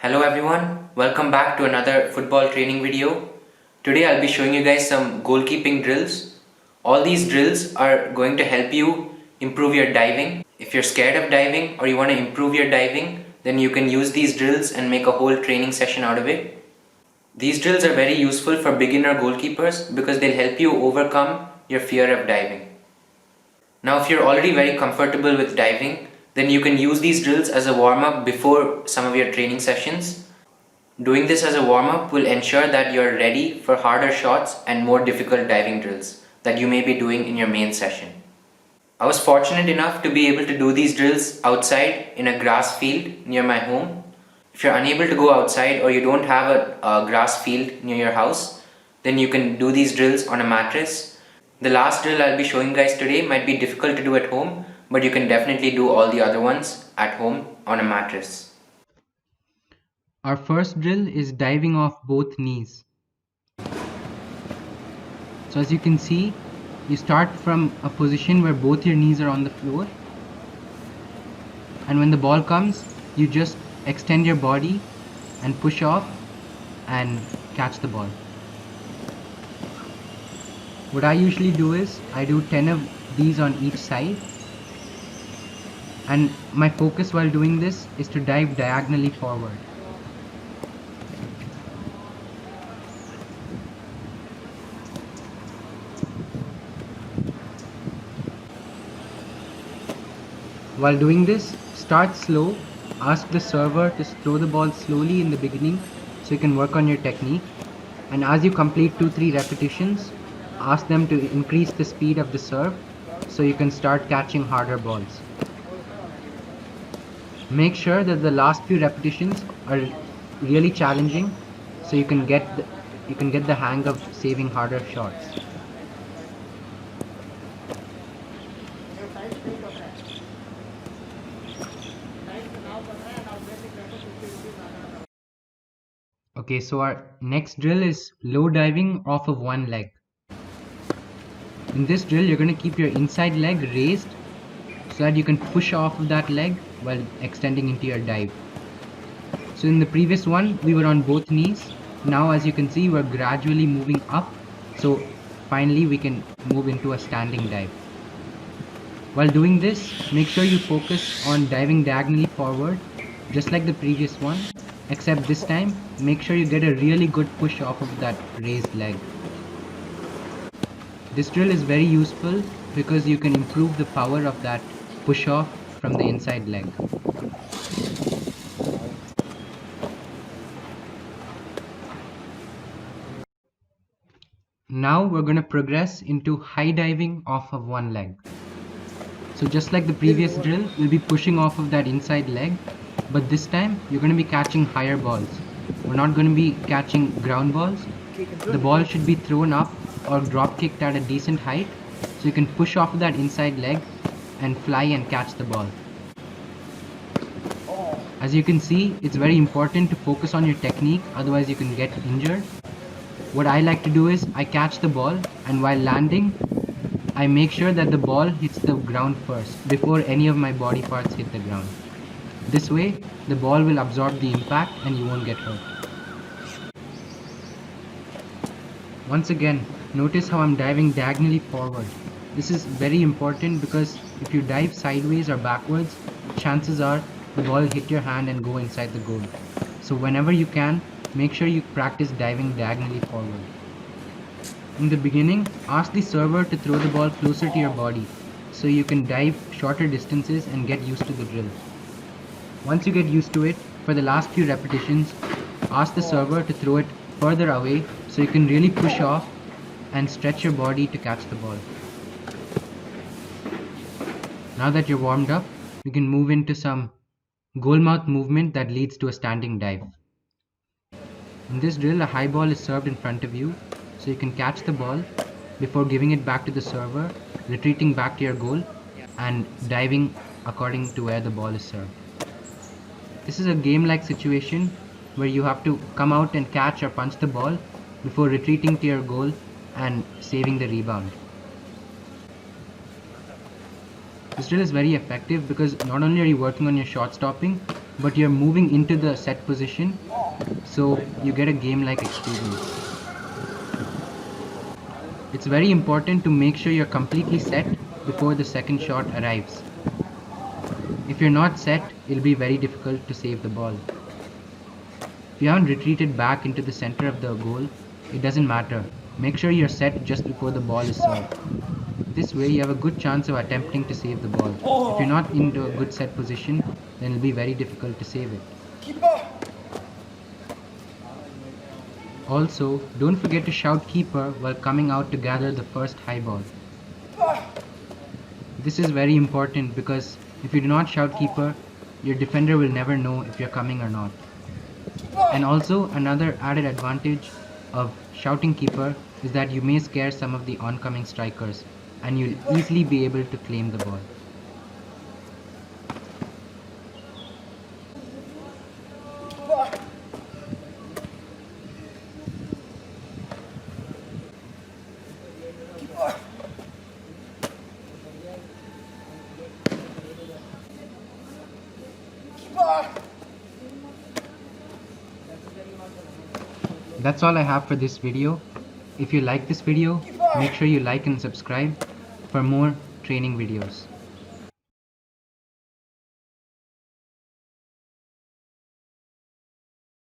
Hello everyone, welcome back to another football training video. Today I'll be showing you guys some goalkeeping drills. All these drills are going to help you improve your diving. If you're scared of diving or you want to improve your diving, then you can use these drills and make a whole training session out of it. These drills are very useful for beginner goalkeepers because they'll help you overcome your fear of diving. Now if you're already very comfortable with diving, then you can use these drills as a warm-up before some of your training sessions. Doing this as a warm-up will ensure that you're ready for harder shots and more difficult diving drills that you may be doing in your main session. I was fortunate enough to be able to do these drills outside in a grass field near my home. If you're unable to go outside or you don't have a grass field near your house, then you can do these drills on a mattress. The last drill I'll be showing you guys today might be difficult to do at home, but you can definitely do all the other ones at home on a mattress. Our first drill is diving off both knees. So as you can see, you start from a position where both your knees are on the floor, and when the ball comes, you just extend your body and push off and catch the ball. What I usually do is I do 10 of these on each side, and my focus while doing this is to dive diagonally forward. While doing this, start slow, ask the server to throw the ball slowly in the beginning so you can work on your technique, and as you complete 2-3 repetitions, ask them to increase the speed of the serve so you can start catching harder balls. Make sure that the last few repetitions are really challenging so you can get the hang of saving harder shots. Okay, so our next drill is low diving off of one leg. In this drill, you're going to keep your inside leg raised so that you can push off of that leg while extending into your dive. So in the previous one, we were on both knees. Now as you can see, we're gradually moving up. So finally we can move into a standing dive. While doing this, make sure you focus on diving diagonally forward, just like the previous one, except this time, make sure you get a really good push off of that raised leg. This drill is very useful because you can improve the power of that push off from the inside leg. Now we're going to progress into high diving off of one leg. So just like the previous drill, we'll be pushing off of that inside leg, but this time you're going to be catching higher balls. We're not going to be catching ground balls. The ball should be thrown up or drop kicked at a decent height so you can push off of that inside leg and fly and catch the ball. As you can see, it's very important to focus on your technique, otherwise you can get injured. What I like to do is I catch the ball, and while landing I make sure that the ball hits the ground first before any of my body parts hit the ground. This way the ball will absorb the impact and you won't get hurt. Once again, notice how I'm diving diagonally forward. This is very important because if you dive sideways or backwards, chances are the ball will hit your hand and go inside the goal. So whenever you can, make sure you practice diving diagonally forward. In the beginning, ask the server to throw the ball closer to your body so you can dive shorter distances and get used to the drill. Once you get used to it, for the last few repetitions, ask the server to throw it further away so you can really push off and stretch your body to catch the ball. Now that you're warmed up, we can move into some goal mouth movement that leads to a standing dive. In this drill, a high ball is served in front of you so you can catch the ball before giving it back to the server, retreating back to your goal and diving according to where the ball is served. This is a game-like situation where you have to come out and catch or punch the ball before retreating to your goal and saving the rebound. This drill is very effective because not only are you working on your shot stopping, but you're moving into the set position, so you get a game-like experience. It's very important to make sure you're completely set before the second shot arrives. If you're not set, it'll be very difficult to save the ball. If you haven't retreated back into the center of the goal, it doesn't matter. Make sure you're set just before the ball is served. This way you have a good chance of attempting to save the ball. If you're not in a good set position, then it'll be very difficult to save it. Also, don't forget to shout keeper while coming out to gather the first high ball. This is very important because if you do not shout keeper, your defender will never know if you're coming or not. And also, another added advantage of shouting keeper is that you may scare some of the oncoming strikers and you'll easily be able to claim the ball. That's all I have for this video. If you like this video, make sure you like and subscribe for more training videos.